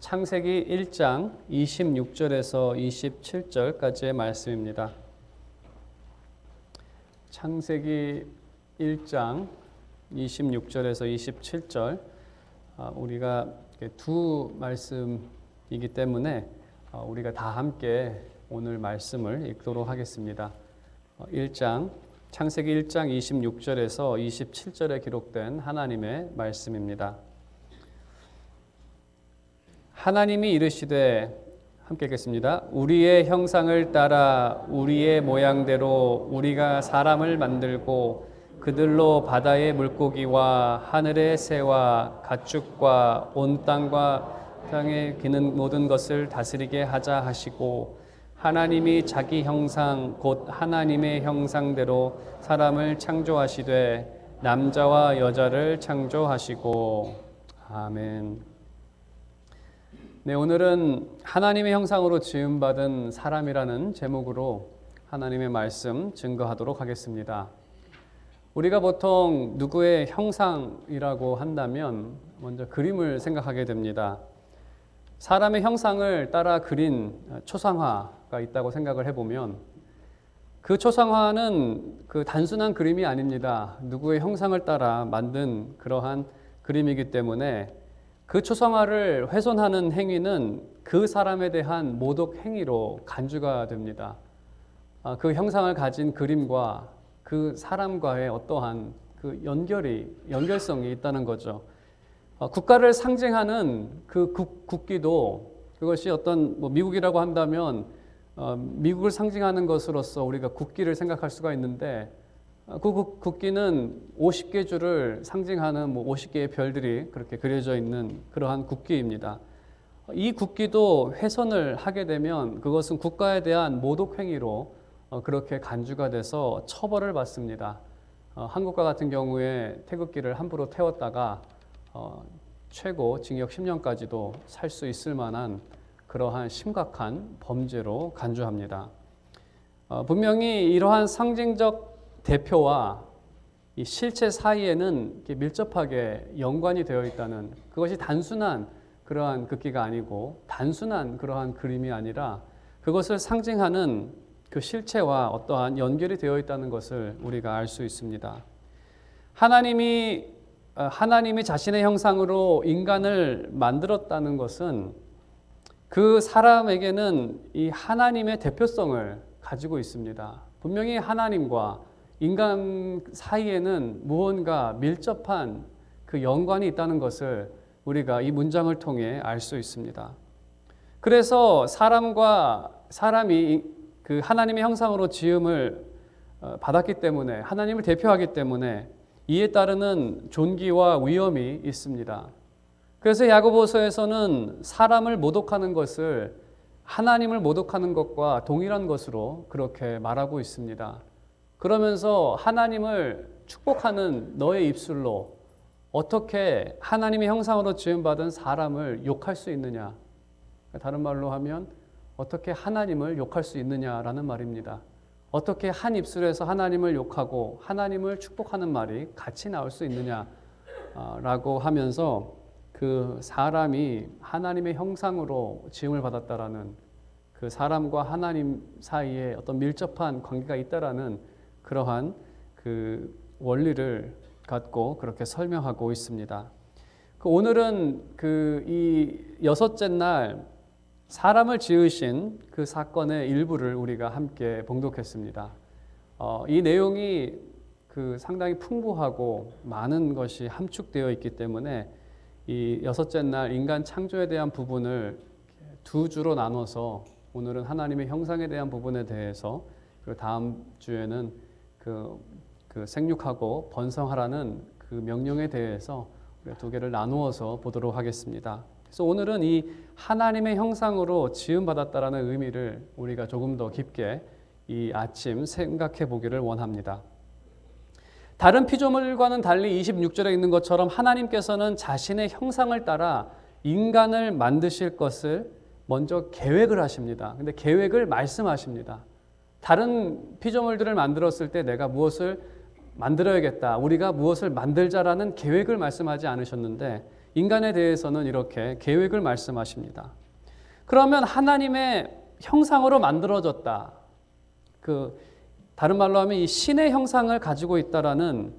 창세기 1장 26절에서 27절까지의 말씀입니다. 창세기 1장 26절에서 27절, 우리가 두 말씀이기 때문에 우리가 다 함께 오늘 말씀을 읽도록 하겠습니다. 창세기 1장 26절에서 27절에 기록된 하나님의 말씀입니다. 하나님이 이르시되, 함께 읽겠습니다. 우리의 형상을 따라 우리의 모양대로 우리가 사람을 만들고 그들로 바다의 물고기와 하늘의 새와 가축과 온 땅과 땅에 기는 모든 것을 다스리게 하자 하시고, 하나님이 자기 형상 곧 하나님의 형상대로 사람을 창조하시되 남자와 여자를 창조하시고. 아멘. 네, 오늘은 하나님의 형상으로 지음받은 사람이라는 제목으로 하나님의 말씀 증거하도록 하겠습니다. 우리가 보통 누구의 형상이라고 한다면 먼저 그림을 생각하게 됩니다. 사람의 형상을 따라 그린 초상화가 있다고 생각을 해보면 그 초상화는 그 단순한 그림이 아닙니다. 누구의 형상을 따라 만든 그러한 그림이기 때문에 그 초상화를 훼손하는 행위는 그 사람에 대한 모독 행위로 간주가 됩니다. 그 형상을 가진 그림과 그 사람과의 어떠한 그 연결성이 있다는 거죠. 국가를 상징하는 그 국기도, 그것이 어떤 미국이라고 한다면 미국을 상징하는 것으로서 우리가 국기를 생각할 수가 있는데, 그 국기는 50개 줄을 상징하는 50개의 별들이 그렇게 그려져 있는 그러한 국기입니다. 이 국기도 훼손을 하게 되면 그것은 국가에 대한 모독 행위로 그렇게 간주가 돼서 처벌을 받습니다. 한국과 같은 경우에 태극기를 함부로 태웠다가 최고 징역 10년까지도 살 수 있을 만한 그러한 심각한 범죄로 간주합니다. 분명히 이러한 상징적 대표와 이 실체 사이에는 밀접하게 연관이 되어 있다는, 그것이 단순한 그러한 국기가 아니고 단순한 그러한 그림이 아니라 그것을 상징하는 그 실체와 어떠한 연결이 되어 있다는 것을 우리가 알 수 있습니다. 하나님이 자신의 형상으로 인간을 만들었다는 것은 그 사람에게는 이 하나님의 대표성을 가지고 있습니다. 분명히 하나님과 인간 사이에는 무언가 밀접한 그 연관이 있다는 것을 우리가 이 문장을 통해 알 수 있습니다. 그래서 사람이 그 하나님의 형상으로 지음을 받았기 때문에, 하나님을 대표하기 때문에 이에 따르는 존귀와 위엄이 있습니다. 그래서 야고보서에서는 사람을 모독하는 것을 하나님을 모독하는 것과 동일한 것으로 그렇게 말하고 있습니다. 그러면서 하나님을 축복하는 너의 입술로 어떻게 하나님의 형상으로 지음받은 사람을 욕할 수 있느냐, 다른 말로 하면 어떻게 하나님을 욕할 수 있느냐라는 말입니다. 어떻게 한 입술에서 하나님을 욕하고 하나님을 축복하는 말이 같이 나올 수 있느냐라고 하면서 그 사람이 하나님의 형상으로 지음을 받았다라는, 그 사람과 하나님 사이에 어떤 밀접한 관계가 있다라는 그러한 그 원리를 갖고 그렇게 설명하고 있습니다. 오늘은 이 여섯째 날 사람을 지으신 그 사건의 일부를 우리가 함께 봉독했습니다. 이 내용이 상당히 풍부하고 많은 것이 함축되어 있기 때문에 이 여섯째 날 인간 창조에 대한 부분을 두 주로 나눠서 오늘은 하나님의 형상에 대한 부분에 대해서, 그리고 다음 주에는 그 생육하고 번성하라는 그 명령에 대해서 두 개를 나누어서 보도록 하겠습니다. 그래서 오늘은 이 하나님의 형상으로 지음받았다라는 의미를 우리가 조금 더 깊게 이 아침 생각해 보기를 원합니다. 다른 피조물과는 달리 26절에 있는 것처럼 하나님께서는 자신의 형상을 따라 인간을 만드실 것을 먼저 계획을 하십니다. 근데 계획을 말씀하십니다. 다른 피조물들을 만들었을 때 내가 무엇을 만들어야겠다, 우리가 무엇을 만들자라는 계획을 말씀하지 않으셨는데, 인간에 대해서는 이렇게 계획을 말씀하십니다. 그러면 하나님의 형상으로 만들어졌다. 다른 말로 하면 이 신의 형상을 가지고 있다라는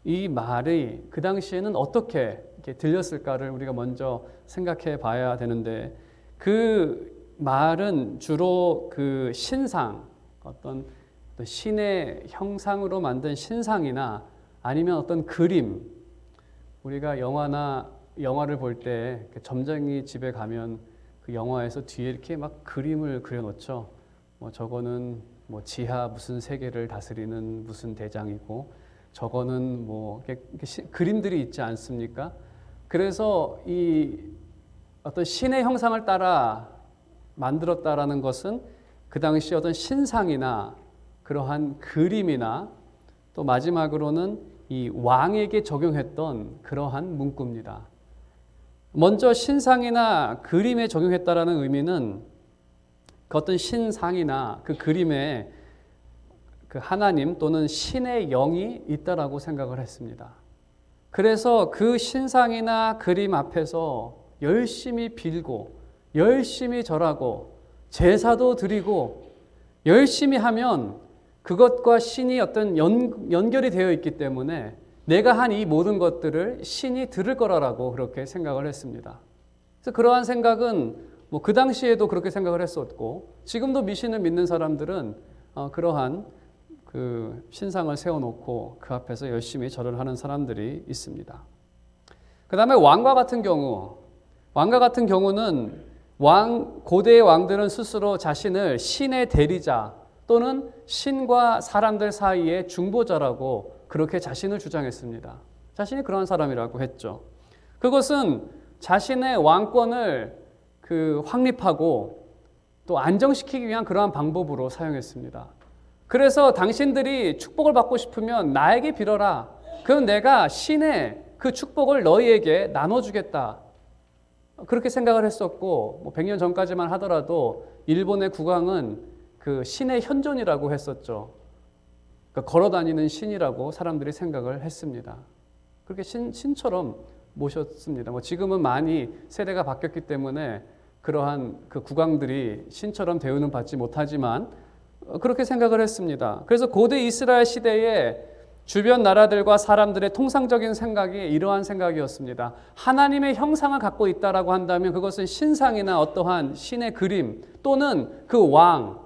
이 말이 그 당시에는 어떻게 이렇게 들렸을까를 우리가 먼저 생각해 봐야 되는데, 그 말은 주로 그 신상, 어떤 신의 형상으로 만든 신상이나 아니면 어떤 그림, 우리가 영화를 볼 때 점쟁이 집에 가면 그 영화에서 뒤에 이렇게 막 그림을 그려놓죠. 저거는 지하 무슨 세계를 다스리는 무슨 대장이고, 저거는 이렇게 그림들이 있지 않습니까? 그래서 이 어떤 신의 형상을 따라 만들었다라는 것은 그 당시 어떤 신상이나 그러한 그림이나 또 마지막으로는 이 왕에게 적용했던 그러한 문구입니다. 먼저 신상이나 그림에 적용했다라는 의미는 그 어떤 신상이나 그 그림에 그 하나님 또는 신의 영이 있다라고 생각을 했습니다. 그래서 그 신상이나 그림 앞에서 열심히 빌고 열심히 절하고 제사도 드리고 열심히 하면 그것과 신이 어떤 연결이 되어 있기 때문에 내가 한 이 모든 것들을 신이 들을 거라고 그렇게 생각을 했습니다. 그래서 그러한 생각은 그 당시에도 그렇게 생각을 했었고, 지금도 미신을 믿는 사람들은 그러한 그 신상을 세워놓고 그 앞에서 열심히 절을 하는 사람들이 있습니다. 그 다음에 왕과 같은 경우는 고대의 왕들은 스스로 자신을 신의 대리자 또는 신과 사람들 사이의 중보자라고 그렇게 자신을 주장했습니다. 자신이 그러한 사람이라고 했죠. 그것은 자신의 왕권을 확립하고 또 안정시키기 위한 그러한 방법으로 사용했습니다. 그래서 당신들이 축복을 받고 싶으면 나에게 빌어라. 그럼 내가 신의 그 축복을 너희에게 나눠주겠다. 그렇게 생각을 했었고, 100년 전까지만 하더라도 일본의 국왕은 그 신의 현존이라고 했었죠. 그러니까 걸어다니는 신이라고 사람들이 생각을 했습니다. 그렇게 신처럼 모셨습니다. 지금은 많이 세대가 바뀌었기 때문에 그러한 그 국왕들이 신처럼 대우는 받지 못하지만 그렇게 생각을 했습니다. 그래서 고대 이스라엘 시대에 주변 나라들과 사람들의 통상적인 생각이 이러한 생각이었습니다. 하나님의 형상을 갖고 있다라고 한다면 그것은 신상이나 어떠한 신의 그림 또는 그 왕,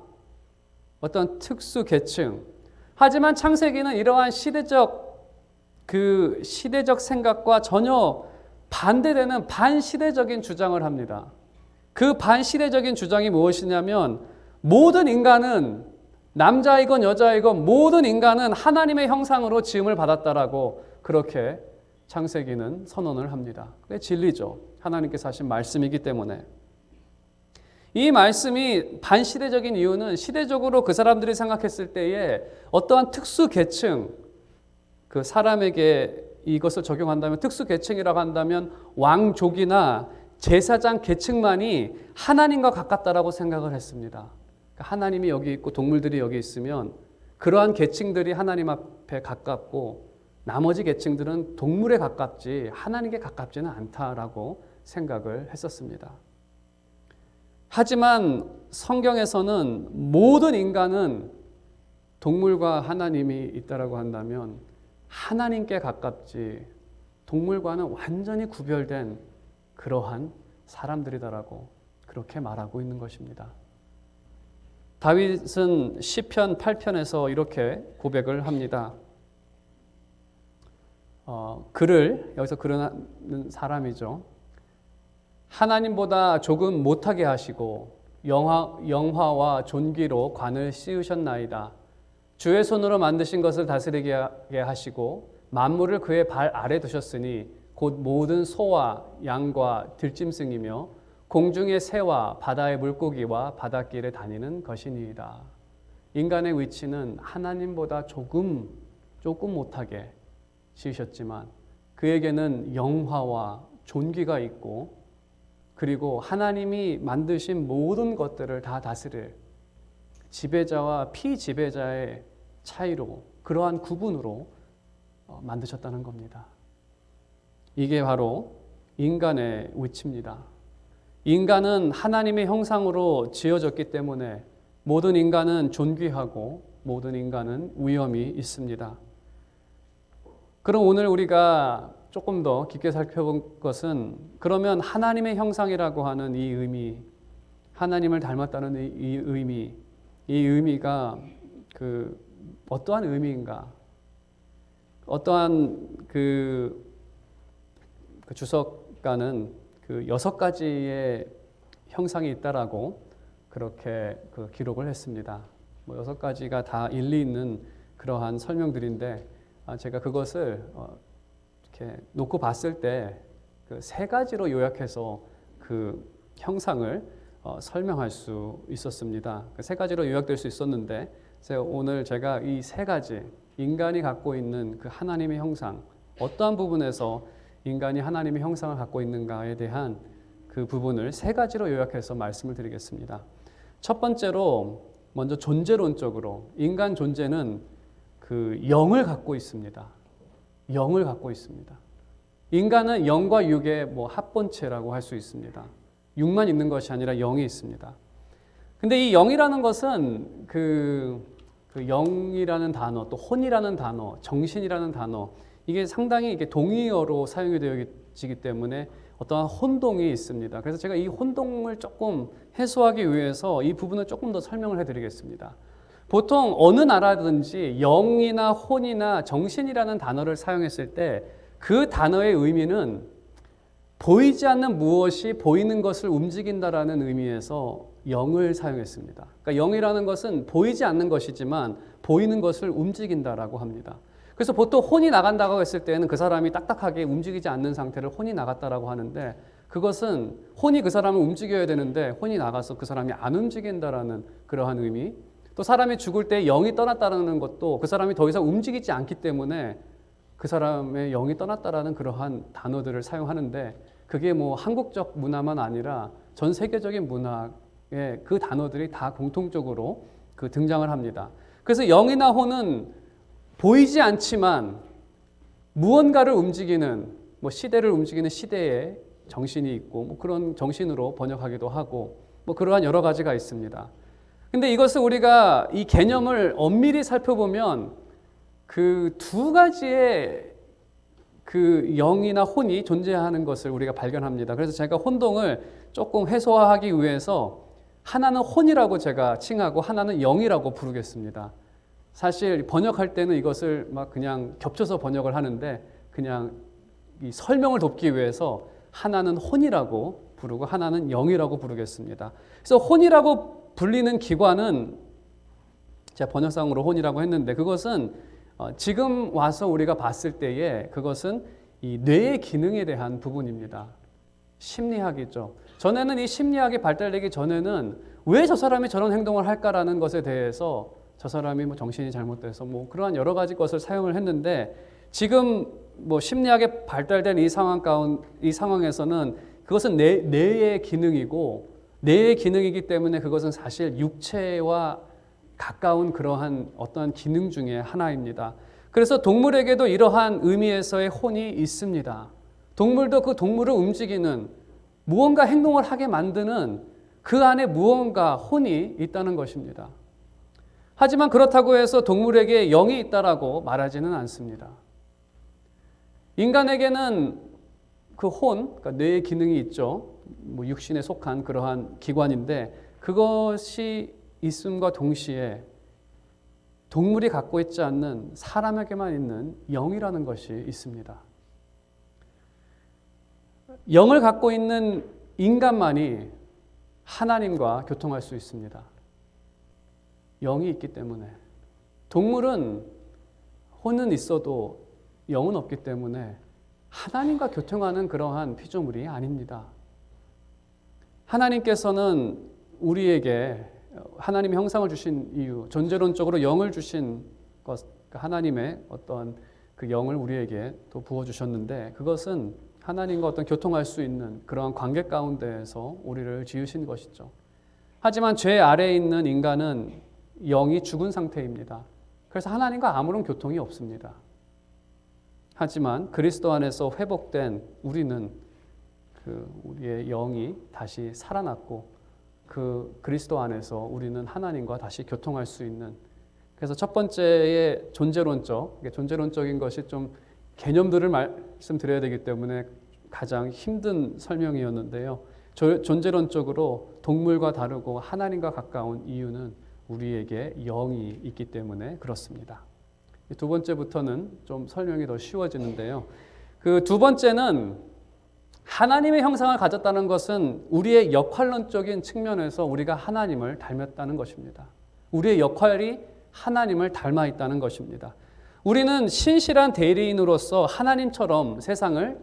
어떤 특수 계층. 하지만 창세기는 이러한 시대적 생각과 전혀 반대되는 반시대적인 주장을 합니다. 그 반시대적인 주장이 무엇이냐면, 모든 인간은 남자이건 여자이건 모든 인간은 하나님의 형상으로 지음을 받았다라고 그렇게 창세기는 선언을 합니다. 그게 진리죠. 하나님께서 하신 말씀이기 때문에. 이 말씀이 반시대적인 이유는 시대적으로 그 사람들이 생각했을 때에 어떠한 특수 계층, 그 사람에게 이것을 적용한다면 특수 계층이라고 한다면 왕족이나 제사장 계층만이 하나님과 가깝다라고 생각을 했습니다. 하나님이 여기 있고 동물들이 여기 있으면 그러한 계층들이 하나님 앞에 가깝고 나머지 계층들은 동물에 가깝지 하나님께 가깝지는 않다라고 생각을 했었습니다. 하지만 성경에서는 모든 인간은 동물과 하나님이 있다라고 한다면 하나님께 가깝지 동물과는 완전히 구별된 그러한 사람들이다라고 그렇게 말하고 있는 것입니다. 다윗은 시편 8편에서 이렇게 고백을 합니다. 여기서 그러는 사람이죠. 하나님보다 조금 못하게 하시고 영화와 존귀로 관을 씌우셨나이다. 주의 손으로 만드신 것을 다스리게 하시고 만물을 그의 발 아래 두셨으니 곧 모든 소와 양과 들짐승이며 공중의 새와 바다의 물고기와 바닷길에 다니는 것이니이다. 인간의 위치는 하나님보다 조금 못하게 지으셨지만 그에게는 영화와 존귀가 있고, 그리고 하나님이 만드신 모든 것들을 다 다스릴 지배자와 피지배자의 차이로, 그러한 구분으로 만드셨다는 겁니다. 이게 바로 인간의 위치입니다. 인간은 하나님의 형상으로 지어졌기 때문에 모든 인간은 존귀하고 모든 인간은 위험이 있습니다. 그럼 오늘 우리가 조금 더 깊게 살펴본 것은 그러면 하나님의 형상이라고 하는 이 의미, 하나님을 닮았다는 이 의미가 어떠한 의미인가? 어떠한 주석가는 6가지의 형상이 있다라고 그렇게 기록을 했습니다. 6가지가 다 일리 있는 그러한 설명들인데 제가 그것을 이렇게 놓고 봤을 때 3가지로 요약해서 그 형상을 설명할 수 있었습니다. 3가지로 요약될 수 있었는데 오늘 제가 이 3가지 인간이 갖고 있는 그 하나님의 형상, 어떠한 부분에서 인간이 하나님의 형상을 갖고 있는가에 대한 그 부분을 3가지로 요약해서 말씀을 드리겠습니다. 첫 번째로 먼저 존재론적으로 인간 존재는 영을 갖고 있습니다. 영을 갖고 있습니다. 인간은 영과 육의 합본체라고 할 수 있습니다. 육만 있는 것이 아니라 영이 있습니다. 근데 이 영이라는 것은 영이라는 단어, 또 혼이라는 단어, 정신이라는 단어, 이게 상당히 이게 동의어로 사용이 되어지기 때문에 어떠한 혼동이 있습니다. 그래서 제가 이 혼동을 조금 해소하기 위해서 이 부분을 조금 더 설명을 해드리겠습니다. 보통 어느 나라든지 영이나 혼이나 정신이라는 단어를 사용했을 때 그 단어의 의미는 보이지 않는 무엇이 보이는 것을 움직인다라는 의미에서 영을 사용했습니다. 그러니까 영이라는 것은 보이지 않는 것이지만 보이는 것을 움직인다라고 합니다. 그래서 보통 혼이 나간다고 했을 때는 그 사람이 딱딱하게 움직이지 않는 상태를 혼이 나갔다라고 하는데 그것은 혼이 그 사람을 움직여야 되는데 혼이 나가서 그 사람이 안 움직인다라는 그러한 의미, 또 사람이 죽을 때 영이 떠났다는 것도 그 사람이 더 이상 움직이지 않기 때문에 그 사람의 영이 떠났다라는 그러한 단어들을 사용하는데 그게 한국적 문화만 아니라 전 세계적인 문화의 그 단어들이 다 공통적으로 등장을 합니다. 그래서 영이나 혼은 보이지 않지만 무언가를 움직이는 시대를 움직이는 시대의 정신이 있고 그런 정신으로 번역하기도 하고 그러한 여러 가지가 있습니다. 근데 이것을 우리가 이 개념을 엄밀히 살펴보면 그 2가지의 영이나 혼이 존재하는 것을 우리가 발견합니다. 그래서 제가 혼동을 조금 해소하기 위해서 하나는 혼이라고 제가 칭하고 하나는 영이라고 부르겠습니다. 사실 번역할 때는 이것을 그냥 겹쳐서 번역을 하는데 그냥 이 설명을 돕기 위해서 하나는 혼이라고 부르고 하나는 영이라고 부르겠습니다. 그래서 혼이라고 불리는 기관은 제가 번역상으로 혼이라고 했는데 그것은 지금 와서 우리가 봤을 때에 그것은 이 뇌의 기능에 대한 부분입니다. 심리학이죠. 전에는 이 심리학이 발달되기 전에는 왜 저 사람이 저런 행동을 할까라는 것에 대해서 저 사람이 정신이 잘못돼서 그러한 여러 가지 것을 사용을 했는데 지금 심리학에 발달된 이 상황에서는 그것은 뇌의 기능이고 뇌의 기능이기 때문에 그것은 사실 육체와 가까운 그러한 어떠한 기능 중에 하나입니다. 그래서 동물에게도 이러한 의미에서의 혼이 있습니다. 동물도 그 동물을 움직이는 무언가 행동을 하게 만드는 그 안에 무언가 혼이 있다는 것입니다. 하지만 그렇다고 해서 동물에게 영이 있다라고 말하지는 않습니다. 인간에게는 그 그러니까 뇌의 기능이 있죠. 육신에 속한 그러한 기관인데 그것이 있음과 동시에 동물이 갖고 있지 않는 사람에게만 있는 영이라는 것이 있습니다. 영을 갖고 있는 인간만이 하나님과 교통할 수 있습니다. 영이 있기 때문에. 동물은 혼은 있어도 영은 없기 때문에 하나님과 교통하는 그러한 피조물이 아닙니다. 하나님께서는 우리에게 하나님의 형상을 주신 이유, 존재론적으로 영을 주신 것, 하나님의 어떤 그 영을 우리에게 또 부어주셨는데 그것은 하나님과 어떤 교통할 수 있는 그러한 관계 가운데에서 우리를 지으신 것이죠. 하지만 죄 아래에 있는 인간은 영이 죽은 상태입니다. 그래서 하나님과 아무런 교통이 없습니다. 하지만 그리스도 안에서 회복된 우리는 우리의 영이 다시 살아났고 그 그리스도 안에서 우리는 하나님과 다시 교통할 수 있는, 그래서 첫 번째의 존재론적인 것이 좀 개념들을 말씀드려야 되기 때문에 가장 힘든 설명이었는데요. 존재론적으로 동물과 다르고 하나님과 가까운 이유는 우리에게 영이 있기 때문에 그렇습니다. 두 번째부터는 좀 설명이 더 쉬워지는데요. 그 두 번째는 하나님의 형상을 가졌다는 것은 우리의 역할론적인 측면에서 우리가 하나님을 닮았다는 것입니다. 우리의 역할이 하나님을 닮아 있다는 것입니다. 우리는 신실한 대리인으로서 하나님처럼 세상을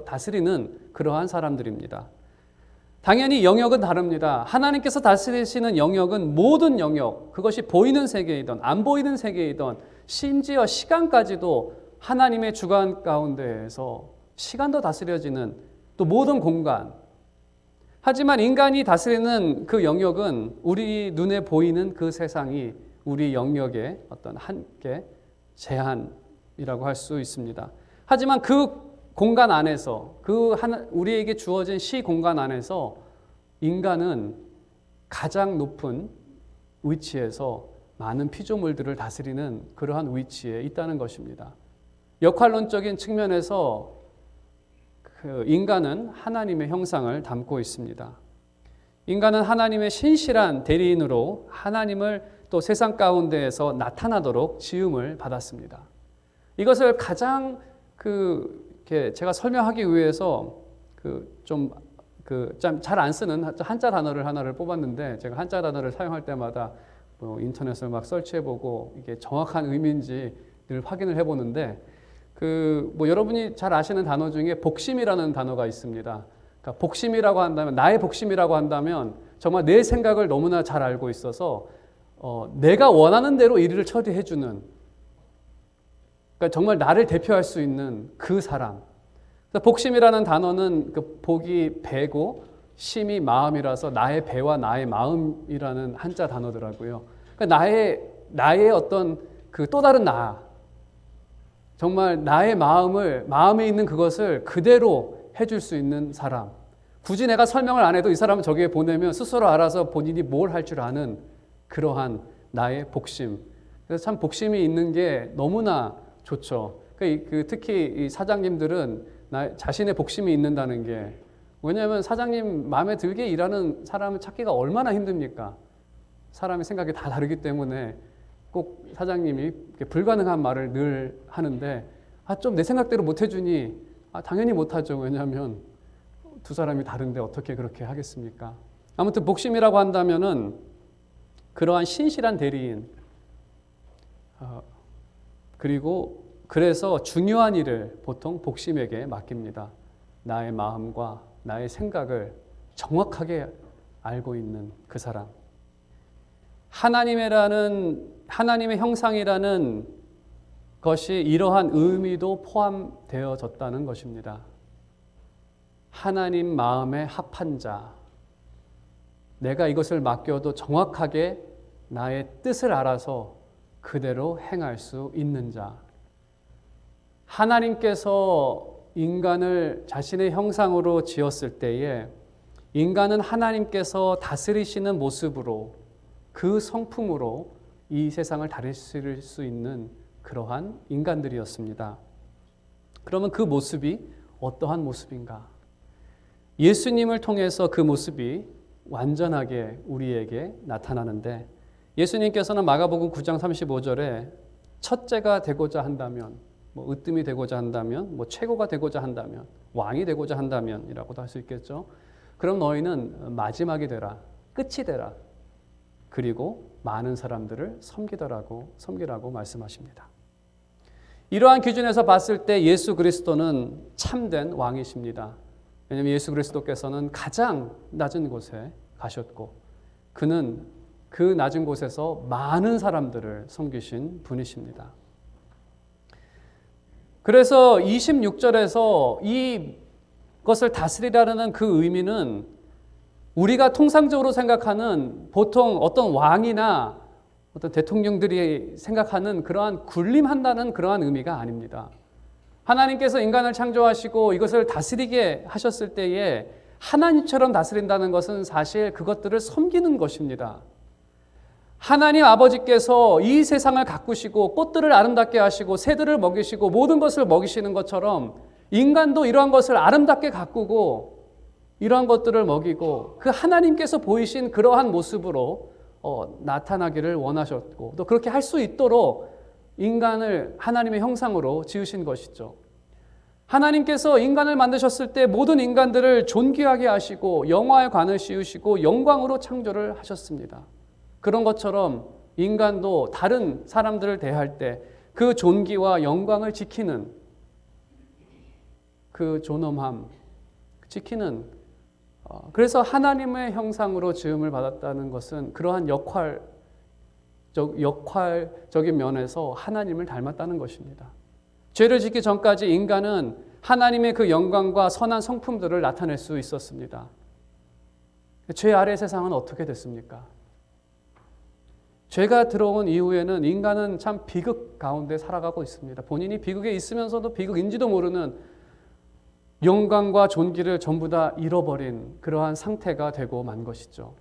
다스리는 그러한 사람들입니다. 당연히 영역은 다릅니다. 하나님께서 다스리시는 영역은 모든 영역, 그것이 보이는 세계이든 안 보이는 세계이든 심지어 시간까지도 하나님의 주관 가운데에서 시간도 다스려지는 또 모든 공간. 하지만 인간이 다스리는 그 영역은 우리 눈에 보이는 그 세상이 우리 영역의 어떤 한계, 제한이라고 할 수 있습니다. 하지만 그 공간 안에서, 우리에게 주어진 시 공간 안에서 인간은 가장 높은 위치에서 많은 피조물들을 다스리는 그러한 위치에 있다는 것입니다. 역할론적인 측면에서 인간은 하나님의 형상을 담고 있습니다. 인간은 하나님의 신실한 대리인으로 하나님을 또 세상 가운데에서 나타나도록 지음을 받았습니다. 이것을 가장 제가 설명하기 위해서 잘 안 쓰는 한자 단어를 하나를 뽑았는데, 제가 한자 단어를 사용할 때마다 인터넷을 막 설치해보고 이게 정확한 의미인지 늘 확인을 해보는데, 여러분이 잘 아시는 단어 중에 복심이라는 단어가 있습니다. 그러니까 복심이라고 한다면, 나의 복심이라고 한다면 정말 내 생각을 너무나 잘 알고 있어서 내가 원하는 대로 일을 처리해주는, 그러니까 정말 나를 대표할 수 있는 그 사람. 복심이라는 단어는 복이 배고 심이 마음이라서 나의 배와 나의 마음이라는 한자 단어더라고요. 그러니까 나의 어떤 또 다른 나, 정말 나의 마음에 있는 그것을 그대로 해줄 수 있는 사람. 굳이 내가 설명을 안 해도 이 사람은 저기에 보내면 스스로 알아서 본인이 뭘 할 줄 아는 그러한 나의 복심. 그래서 참 복심이 있는 게 너무나 좋죠. 특히 이 사장님들은 자신의 복심이 있는다는 게, 왜냐하면 사장님 마음에 들게 일하는 사람을 찾기가 얼마나 힘듭니까? 사람의 생각이 다 다르기 때문에 꼭 사장님이 불가능한 말을 늘 하는데, 좀 내 생각대로 못 해주니 당연히 못하죠. 왜냐하면 두 사람이 다른데 어떻게 그렇게 하겠습니까? 아무튼 복심이라고 한다면은 그러한 신실한 대리인, 그래서 중요한 일을 보통 복심에게 맡깁니다. 나의 마음과 나의 생각을 정확하게 알고 있는 그 사람. 하나님의 형상이라는 것이 이러한 의미도 포함되어졌다는 것입니다. 하나님 마음에 합한 자, 내가 이것을 맡겨도 정확하게 나의 뜻을 알아서 그대로 행할 수 있는 자. 하나님께서 인간을 자신의 형상으로 지었을 때에 인간은 하나님께서 다스리시는 모습으로, 그 성품으로 이 세상을 다스릴 수 있는 그러한 인간들이었습니다. 그러면 그 모습이 어떠한 모습인가? 예수님을 통해서 그 모습이 완전하게 우리에게 나타나는데, 예수님께서는 마가복음 9장 35절에 첫째가 되고자 한다면, 으뜸이 되고자 한다면, 최고가 되고자 한다면, 왕이 되고자 한다면 이라고도 할 수 있겠죠. 그럼 너희는 마지막이 되라, 끝이 되라. 그리고 많은 사람들을 섬기라고 말씀하십니다. 이러한 기준에서 봤을 때 예수 그리스도는 참된 왕이십니다. 왜냐하면 예수 그리스도께서는 가장 낮은 곳에 가셨고, 그는 그 낮은 곳에서 많은 사람들을 섬기신 분이십니다. 그래서 26절에서 이것을 다스리라는 그 의미는 우리가 통상적으로 생각하는 보통 어떤 왕이나 어떤 대통령들이 생각하는 그러한 군림한다는 그러한 의미가 아닙니다. 하나님께서 인간을 창조하시고 이것을 다스리게 하셨을 때에 하나님처럼 다스린다는 것은 사실 그것들을 섬기는 것입니다. 하나님 아버지께서 이 세상을 가꾸시고 꽃들을 아름답게 하시고 새들을 먹이시고 모든 것을 먹이시는 것처럼 인간도 이러한 것을 아름답게 가꾸고 이러한 것들을 먹이고 그 하나님께서 보이신 그러한 모습으로 나타나기를 원하셨고 또 그렇게 할 수 있도록 인간을 하나님의 형상으로 지으신 것이죠. 하나님께서 인간을 만드셨을 때 모든 인간들을 존귀하게 하시고 영화에 관을 씌우시고 영광으로 창조를 하셨습니다. 그런 것처럼 인간도 다른 사람들을 대할 때 그 존귀와 영광을 지키는 그 존엄함, 지키는 그래서 하나님의 형상으로 지음을 받았다는 것은 그러한 역할적인 면에서 하나님을 닮았다는 것입니다. 죄를 짓기 전까지 인간은 하나님의 그 영광과 선한 성품들을 나타낼 수 있었습니다. 죄 아래 세상은 어떻게 됐습니까? 죄가 들어온 이후에는 인간은 참 비극 가운데 살아가고 있습니다. 본인이 비극에 있으면서도 비극인지도 모르는 영광과 존귀를 전부 다 잃어버린 그러한 상태가 되고 만 것이죠.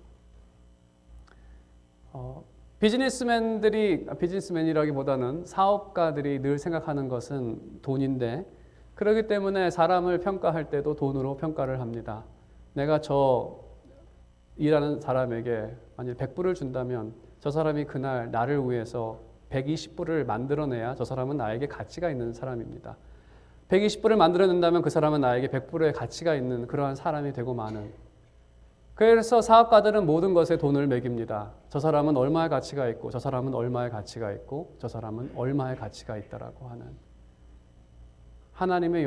비즈니스맨이라기보다는 사업가들이 늘 생각하는 것은 돈인데 그렇기 때문에 사람을 평가할 때도 돈으로 평가를 합니다. 내가 저 일하는 사람에게 만약 100불을 준다면 저 사람이 그날 나를 위해서 120불을 만들어내야 저 사람은 나에게 가치가 있는 사람입니다. 120불을 만들어낸다면 그 사람은 나에게 100불의 가치가 있는 그러한 사람이 되고 마는. 그래서 사업가들은 모든 것에 돈을 매깁니다. 저 사람은 얼마의 가치가 있고 저 사람은 얼마의 가치가 있고 저 사람은 얼마의 가치가 있다라고 하는 하나님의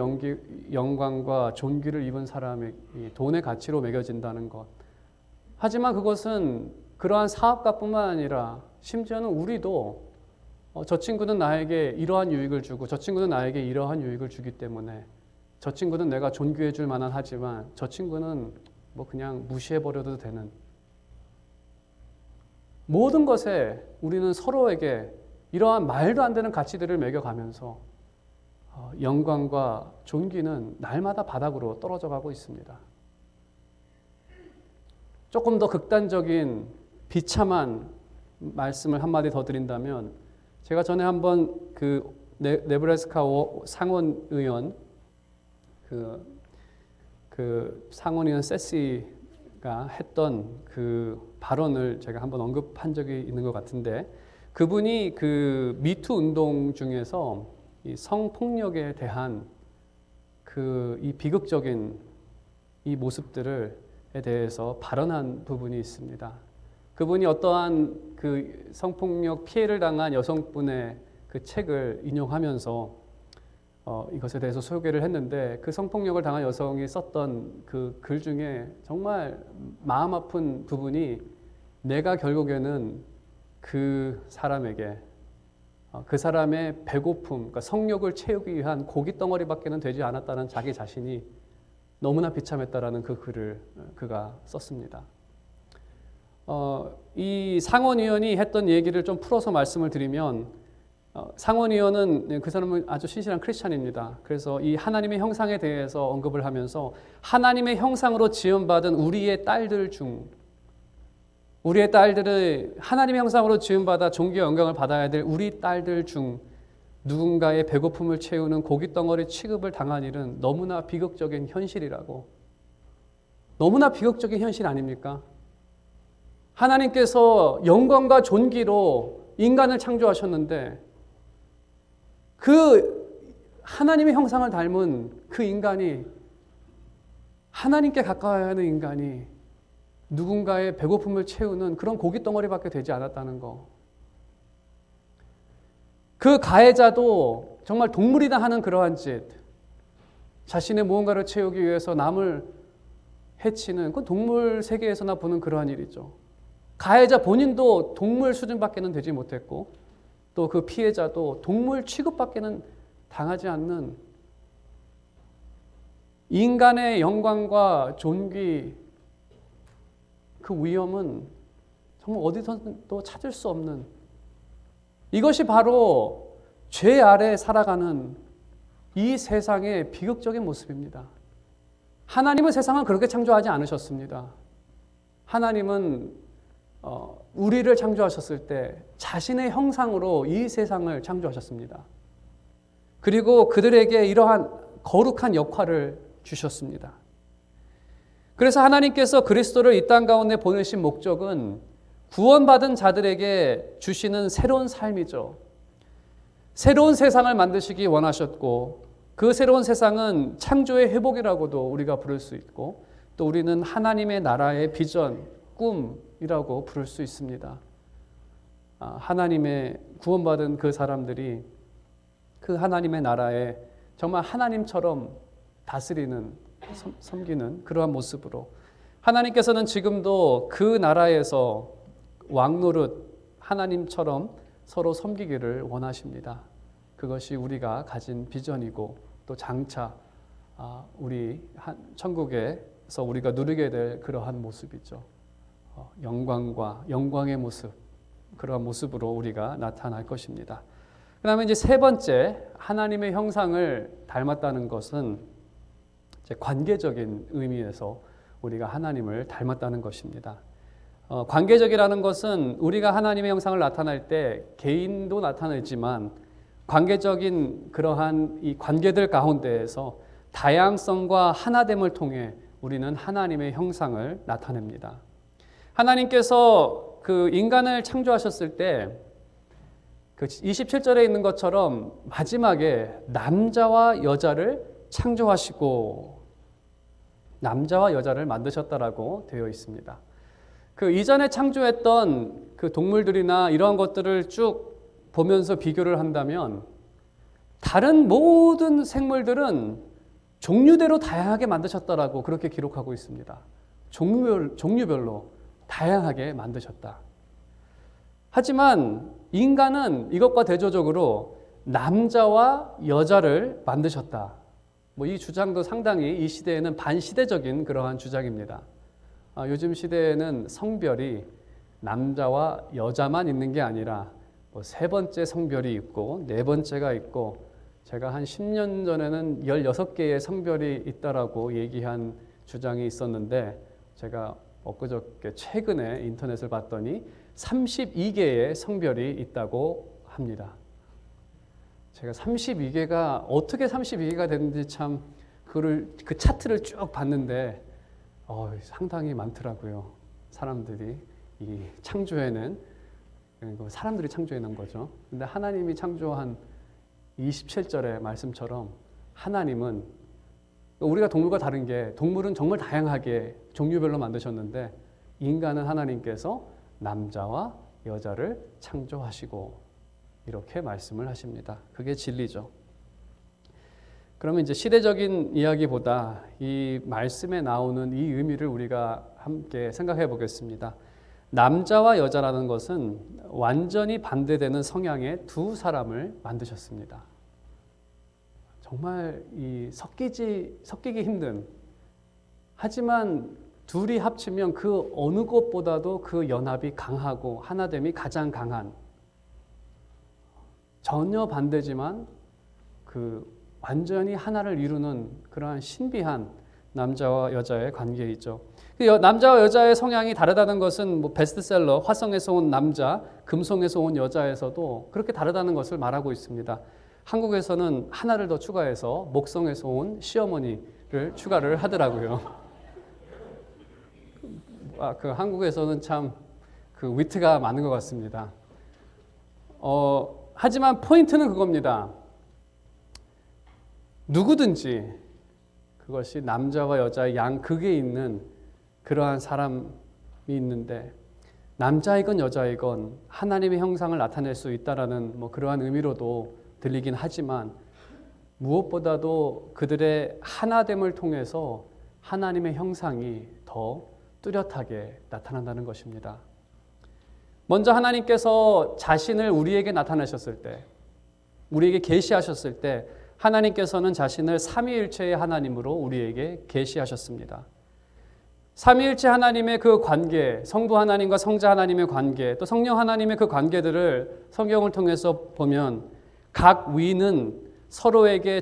영광과 존귀를 입은 사람의 돈의 가치로 매겨진다는 것. 하지만 그것은 그러한 사업가뿐만 아니라 심지어는 우리도 저 친구는 나에게 이러한 유익을 주고 저 친구는 나에게 이러한 유익을 주기 때문에 저 친구는 내가 존귀해 줄 만한 하지만 저 친구는 뭐 그냥 무시해버려도 되는 모든 것에 우리는 서로에게 이러한 말도 안 되는 가치들을 매겨가면서 영광과 존귀는 날마다 바닥으로 떨어져 가고 있습니다. 조금 더 극단적인 비참한 말씀을 한마디 더 드린다면 제가 전에 한번 그 네브래스카 상원 의원 그 상원의원 세시가 했던 그 발언을 제가 한번 언급한 적이 있는 것 같은데 그분이 그 미투 운동 중에서 이 성폭력에 대한 그 이 비극적인 이 모습들에 대해서 발언한 부분이 있습니다. 그분이 어떠한 그 성폭력 피해를 당한 여성분의 그 책을 인용하면서 이것에 대해서 소개를 했는데 그 성폭력을 당한 여성이 썼던 그 글 중에 정말 마음 아픈 부분이 내가 결국에는 그 사람에게 그 사람의 배고픔, 그러니까 성욕을 채우기 위한 고기 덩어리밖에는 되지 않았다는 자기 자신이 너무나 비참했다라는 그 글을 그가 썼습니다. 이 상원의원이 했던 얘기를 좀 풀어서 말씀을 드리면 상원의원은 그 사람은 아주 신실한 크리스찬입니다. 그래서 이 하나님의 형상에 대해서 언급을 하면서 하나님의 형상으로 지음받은 우리의 딸들 중 우리의 딸들을 하나님의 형상으로 지음받아 존귀와 영광을 받아야 될 우리 딸들 중 누군가의 배고픔을 채우는 고깃덩어리 취급을 당한 일은 너무나 비극적인 현실이라고. 너무나 비극적인 현실 아닙니까? 하나님께서 영광과 존귀로 인간을 창조하셨는데 그 하나님의 형상을 닮은 그 인간이 하나님께 가까워야 하는 인간이 누군가의 배고픔을 채우는 그런 고깃덩어리밖에 되지 않았다는 거. 그 가해자도 정말 동물이나 하는 그러한 짓, 자신의 무언가를 채우기 위해서 남을 해치는 그 동물 세계에서나 보는 그러한 일이죠. 가해자 본인도 동물 수준밖에는 되지 못했고 또 그 피해자도 동물 취급밖에는 당하지 않는 인간의 영광과 존귀 그 위험은 정말 어디서도 찾을 수 없는 이것이 바로 죄 아래 살아가는 이 세상의 비극적인 모습입니다. 하나님은 세상을 그렇게 창조하지 않으셨습니다. 하나님은 우리를 창조하셨을 때 자신의 형상으로 이 세상을 창조하셨습니다. 그리고 그들에게 이러한 거룩한 역할을 주셨습니다. 그래서 하나님께서 그리스도를 이 땅 가운데 보내신 목적은 구원받은 자들에게 주시는 새로운 삶이죠. 새로운 세상을 만드시기 원하셨고, 그 새로운 세상은 창조의 회복이라고도 우리가 부를 수 있고, 또 우리는 하나님의 나라의 비전, 꿈이라고 부를 수 있습니다. 하나님의 구원받은 그 사람들이 그 하나님의 나라에 정말 하나님처럼 다스리는, 섬기는 그러한 모습으로 하나님께서는 지금도 그 나라에서 왕노릇 하나님처럼 서로 섬기기를 원하십니다. 그것이 우리가 가진 비전이고 또 장차 우리 천국에서 우리가 누리게 될 그러한 모습이죠. 영광의 모습, 그러한 모습으로 우리가 나타날 것입니다. 그 다음에 이제 세 번째, 하나님의 형상을 닮았다는 것은 이제 관계적인 의미에서 우리가 하나님을 닮았다는 것입니다. 관계적이라는 것은 우리가 하나님의 형상을 나타낼 때 개인도 나타내지만 관계적인 그러한 이 관계들 가운데에서 다양성과 하나됨을 통해 우리는 하나님의 형상을 나타냅니다. 하나님께서 그 인간을 창조하셨을 때 그 27절에 있는 것처럼 마지막에 남자와 여자를 창조하시고 남자와 여자를 만드셨다라고 되어 있습니다. 그 이전에 창조했던 그 동물들이나 이러한 것들을 쭉 보면서 비교를 한다면 다른 모든 생물들은 종류대로 다양하게 만드셨다라고 그렇게 기록하고 있습니다. 종류별로 다양하게 만드셨다. 하지만 인간은 이것과 대조적으로 남자와 여자를 만드셨다. 이 주장도 상당히 이 시대에는 반시대적인 그러한 주장입니다. 요즘 시대에는 성별이 남자와 여자만 있는 게 아니라 세 번째 성별이 있고 네 번째가 있고, 제가 한 10년 전에는 16개의 성별이 있다라고 얘기한 주장이 있었는데, 제가 엊그저께 최근에 인터넷을 봤더니 32개의 성별이 있다고 합니다. 제가 32개가 어떻게 32개가 됐는지 참 그 차트를 쭉 봤는데 상당히 많더라고요. 사람들이 이 창조해낸, 사람들이 창조해낸 거죠. 근데 하나님이 창조한 27절의 말씀처럼 하나님은, 우리가 동물과 다른 게 동물은 정말 다양하게 종류별로 만드셨는데 인간은 하나님께서 남자와 여자를 창조하시고 이렇게 말씀을 하십니다. 그게 진리죠. 그러면 이제 시대적인 이야기보다 이 말씀에 나오는 이 의미를 우리가 함께 생각해 보겠습니다. 남자와 여자라는 것은 완전히 반대되는 성향의 두 사람을 만드셨습니다. 정말 섞이기 힘든, 하지만 둘이 합치면 그 어느 것보다도 그 연합이 강하고 하나됨이 가장 강한, 전혀 반대지만 그 완전히 하나를 이루는 그러한 신비한 남자와 여자의 관계이죠. 남자와 여자의 성향이 다르다는 것은 베스트셀러 화성에서 온 남자, 금성에서 온 여자에서도 그렇게 다르다는 것을 말하고 있습니다. 한국에서는 하나를 더 추가해서 목성에서 온 시어머니를 추가를 하더라고요. 그 한국에서는 참 그 위트가 많은 것 같습니다. 하지만 포인트는 그겁니다. 누구든지 그것이 남자와 여자의 양극에 있는 그러한 사람이 있는데, 남자이건 여자이건 하나님의 형상을 나타낼 수 있다라는 그러한 의미로도 들리긴 하지만, 무엇보다도 그들의 하나됨을 통해서 하나님의 형상이 더 뚜렷하게 나타난다는 것입니다. 먼저 하나님께서 자신을 우리에게 나타내셨을 때, 우리에게 계시하셨을 때 하나님께서는 자신을 삼위일체의 하나님으로 우리에게 계시하셨습니다. 삼위일체 하나님의 그 관계, 성부 하나님과 성자 하나님의 관계, 또 성령 하나님의 그 관계들을 성경을 통해서 보면 각 위는 서로에게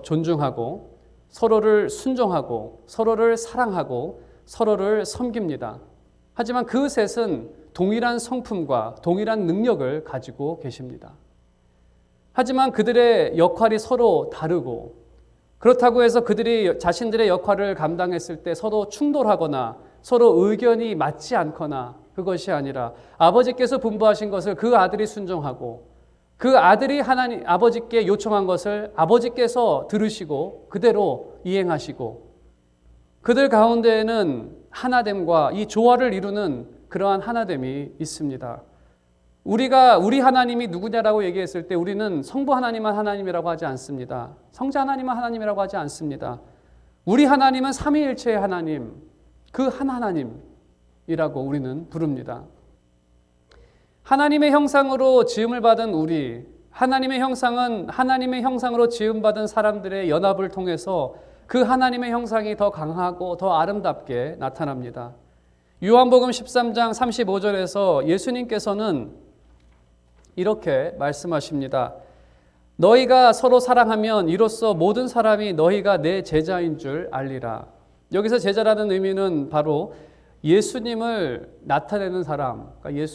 존중하고 서로를 순종하고 서로를 사랑하고 서로를 섬깁니다. 하지만 그 셋은 동일한 성품과 동일한 능력을 가지고 계십니다. 하지만 그들의 역할이 서로 다르고 그렇다고 해서 그들이 자신들의 역할을 감당했을 때 서로 충돌하거나 서로 의견이 맞지 않거나 그것이 아니라 아버지께서 분부하신 것을 그 아들이 순종하고 그 아들이 하나님 아버지께 요청한 것을 아버지께서 들으시고 그대로 이행하시고 그들 가운데에는 하나됨과 이 조화를 이루는 그러한 하나됨이 있습니다. 우리 하나님이 누구냐라고 얘기했을 때 우리는 성부 하나님만 하나님이라고 하지 않습니다. 성자 하나님만 하나님이라고 하지 않습니다. 우리 하나님은 삼위일체의 하나님, 그 한 하나님이라고 우리는 부릅니다. 하나님의 형상으로 지음을 받은 우리, 하나님의 형상은 하나님의 형상으로 지음받은 사람들의 연합을 통해서 그 하나님의 형상이 더 강하고 더 아름답게 나타납니다. 요한복음 13장 35절에서 예수님께서는 이렇게 말씀하십니다. 너희가 서로 사랑하면 이로써 모든 사람이 너희가 내 제자인 줄 알리라. 여기서 제자라는 의미는 바로 예수님을 나타내는 사람, 그러니까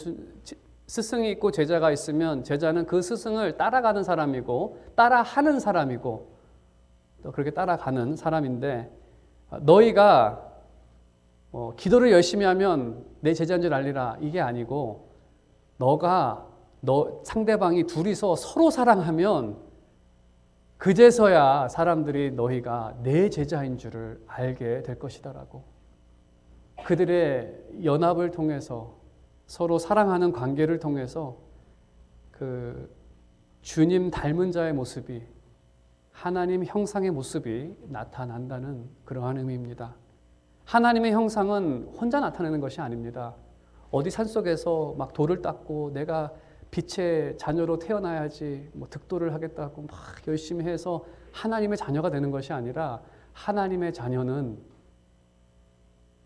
스승이 있고 제자가 있으면 제자는 그 스승을 따라가는 사람이고 따라하는 사람이고 또 그렇게 따라가는 사람인데 너희가 기도를 열심히 하면 내 제자인 줄 알리라 이게 아니고 상대방이 둘이서 서로 사랑하면 그제서야 사람들이 너희가 내 제자인 줄을 알게 될 것이다라고. 그들의 연합을 통해서 서로 사랑하는 관계를 통해서 그 주님 닮은 자의 모습이 하나님 형상의 모습이 나타난다는 그러한 의미입니다. 하나님의 형상은 혼자 나타내는 것이 아닙니다. 어디 산속에서 막 돌을 닦고 내가 빛의 자녀로 태어나야지 득도를 하겠다고 막 열심히 해서 하나님의 자녀가 되는 것이 아니라 하나님의 자녀는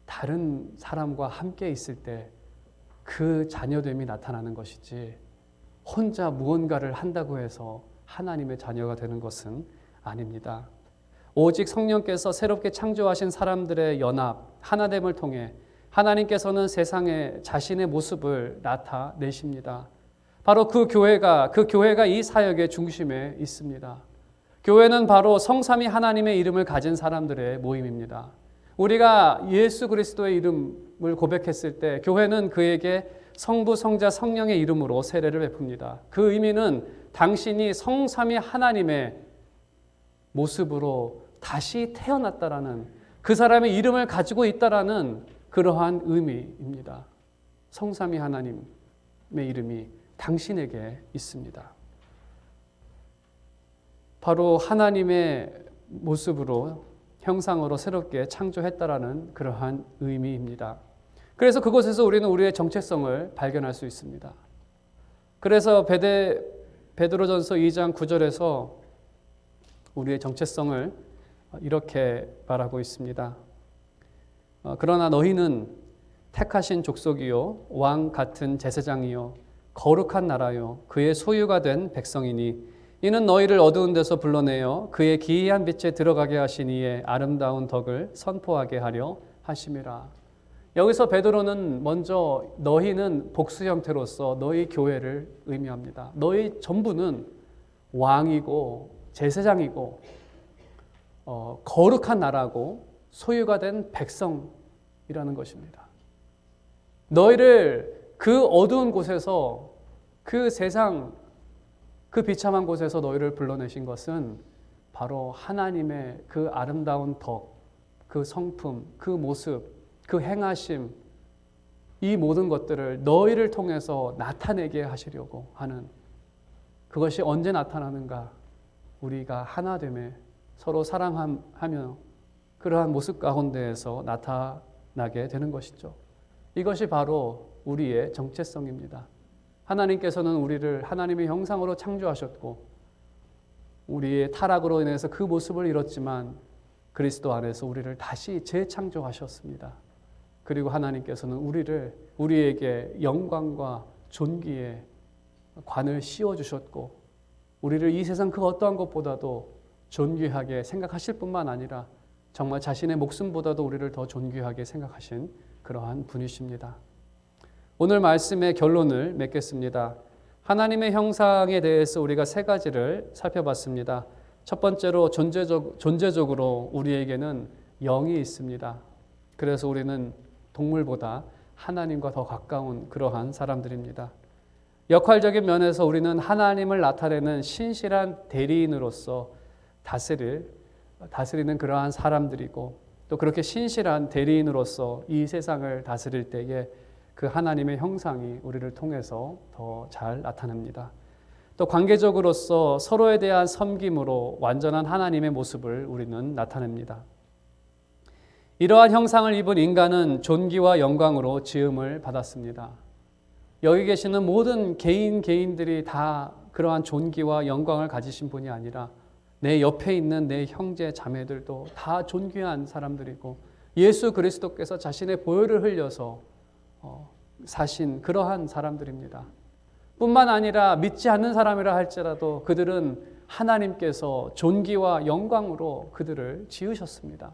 다른 사람과 함께 있을 때 그 자녀됨이 나타나는 것이지 혼자 무언가를 한다고 해서 하나님의 자녀가 되는 것은 아닙니다. 오직 성령께서 새롭게 창조하신 사람들의 연합, 하나됨을 통해 하나님께서는 세상에 자신의 모습을 나타내십니다. 바로 그 교회가 이 사역의 중심에 있습니다. 교회는 바로 성삼위 하나님의 이름을 가진 사람들의 모임입니다. 우리가 예수 그리스도의 이름을 고백했을 때 교회는 그에게 성부, 성자, 성령의 이름으로 세례를 베풉니다. 그 의미는 당신이 성삼위 하나님의 모습으로 다시 태어났다라는 그 사람의 이름을 가지고 있다라는 그러한 의미입니다. 성삼위 하나님의 이름이 당신에게 있습니다. 바로 하나님의 모습으로 형상으로 새롭게 창조했다라는 그러한 의미입니다. 그래서 그곳에서 우리는 우리의 정체성을 발견할 수 있습니다. 그래서 베드로전서 2장 9절에서 우리의 정체성을 이렇게 말하고 있습니다. 그러나 너희는 택하신 족속이요 왕 같은 제사장이요 거룩한 나라요 그의 소유가 된 백성이니 이는 너희를 어두운 데서 불러내어 그의 기이한 빛에 들어가게 하신 이의 아름다운 덕을 선포하게 하려 하심이라. 여기서 베드로는 먼저 너희는 복수 형태로서 너희 교회를 의미합니다. 너희 전부는 왕이고 제사장이고 거룩한 나라고 소유가 된 백성이라는 것입니다. 너희를 그 어두운 곳에서 그 세상 그 비참한 곳에서 너희를 불러내신 것은 바로 하나님의 그 아름다운 덕, 그 성품, 그 모습, 그 행하심 이 모든 것들을 너희를 통해서 나타내게 하시려고 하는 그것이 언제 나타나는가? 우리가 하나됨에 서로 사랑하며 그러한 모습 가운데에서 나타나게 되는 것이죠. 이것이 바로 우리의 정체성입니다. 하나님께서는 우리를 하나님의 형상으로 창조하셨고 우리의 타락으로 인해서 그 모습을 잃었지만 그리스도 안에서 우리를 다시 재창조하셨습니다. 그리고 하나님께서는 우리에게 영광과 존귀의 관을 씌워주셨고 우리를 이 세상 그 어떠한 것보다도 존귀하게 생각하실 뿐만 아니라 정말 자신의 목숨보다도 우리를 더 존귀하게 생각하신 그러한 분이십니다. 오늘 말씀의 결론을 맺겠습니다. 하나님의 형상에 대해서 우리가 세 가지를 살펴봤습니다. 첫 번째로 존재적으로 우리에게는 영이 있습니다. 그래서 우리는 동물보다 하나님과 더 가까운 그러한 사람들입니다. 역할적인 면에서 우리는 하나님을 나타내는 신실한 대리인으로서 다스리는 그러한 사람들이고, 또 그렇게 신실한 대리인으로서 이 세상을 다스릴 때에 그 하나님의 형상이 우리를 통해서 더 잘 나타납니다. 또 관계적으로서 서로에 대한 섬김으로 완전한 하나님의 모습을 우리는 나타냅니다. 이러한 형상을 입은 인간은 존귀와 영광으로 지음을 받았습니다. 여기 계시는 모든 개인들이 다 그러한 존귀와 영광을 가지신 분이 아니라 내 옆에 있는 내 형제 자매들도 다 존귀한 사람들이고, 예수 그리스도께서 자신의 보혈을 흘려서 사신 그러한 사람들입니다. 뿐만 아니라 믿지 않는 사람이라 할지라도 그들은 하나님께서 존귀와 영광으로 그들을 지으셨습니다.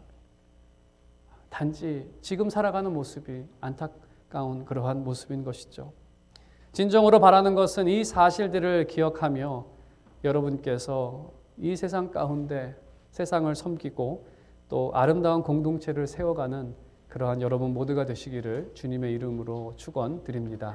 단지 지금 살아가는 모습이 안타까운 그러한 모습인 것이죠. 진정으로 바라는 것은 이 사실들을 기억하며 여러분께서 이 세상 가운데 세상을 섬기고 또 아름다운 공동체를 세워가는 그러한 여러분 모두가 되시기를 주님의 이름으로 축원드립니다.